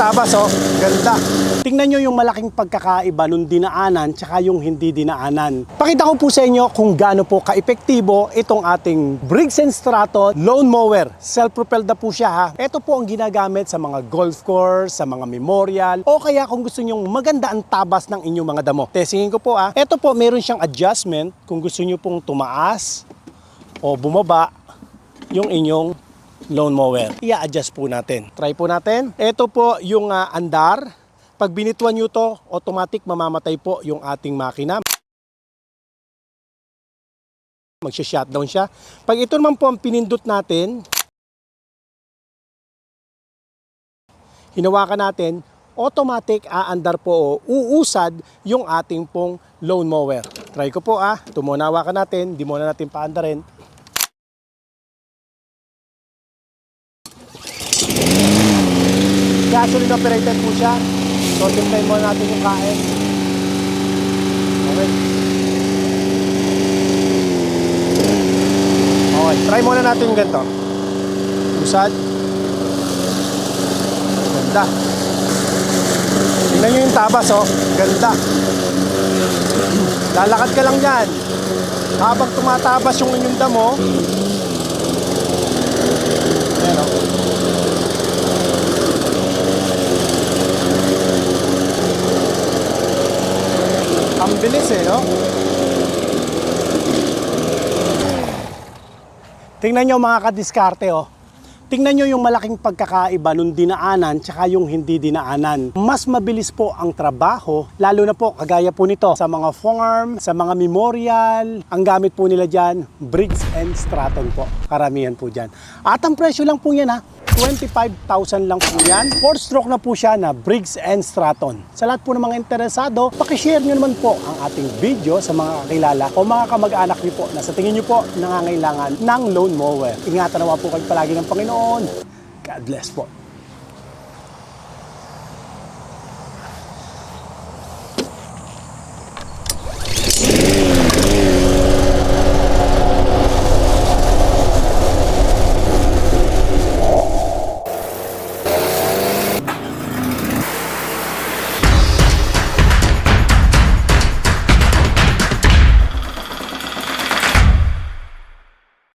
tabas, oh. Ganda. Tingnan nyo yung malaking pagkakaiba nung dinaanan tsaka yung hindi dinaanan. Pakita ko po sa inyo kung gaano po ka-epektibo itong ating Briggs & Stratton lawn mower. Self-propelled na po siya ha. Ito po ang ginagamit sa mga golf course, sa mga memorial, o kaya kung gusto nyong maganda ang tabas ng inyong mga damo. Testingin ko po ha. Ito po meron siyang adjustment kung gusto nyo pong tumaas o bumaba yung inyong lawn mower. I-adjust po natin. Try po natin. Ito po yung andar. Pag binituan nyo to, automatic mamamatay po yung ating makina. Magsha-shutdown siya. Pag ito naman po ang pinindot natin, hinawakan natin, automatic aandar po o uusad yung ating pong lawn mower. Try ko po Ito muna hawakan natin, di muna natin paandarin. Gasoline operated po siya. So, timplayin muna natin yung kain. Okay. Okay, try muna natin yung ganito. Usad. Ganda. Tingnan nyo yung tabas, oh. Ganda. Lalakad ka lang dyan. Habang tumatabas yung inyong damo, ayan, oh. Ang bilis no? Tingnan nyo mga kadiskarte, oh. Tingnan nyo yung malaking pagkakaiba nung dinaanan tsaka yung hindi dinaanan. Mas mabilis po ang trabaho, lalo na po kagaya po nito sa mga farm, sa mga memorial. Ang gamit po nila dyan, Briggs & Stratton po. Karamihan po dyan. At ang presyo lang po yan 25,000 lang po yan. 4-stroke na po siya na Briggs & Stratton. Sa lahat po ng mga interesado, pakishare nyo naman po ang ating video sa mga kakilala o mga kamag-anak nyo po na sa tingin nyo po nangangailangan ng lawn mower. Ingatan nawa po kayo palagi ng Panginoon. God bless po.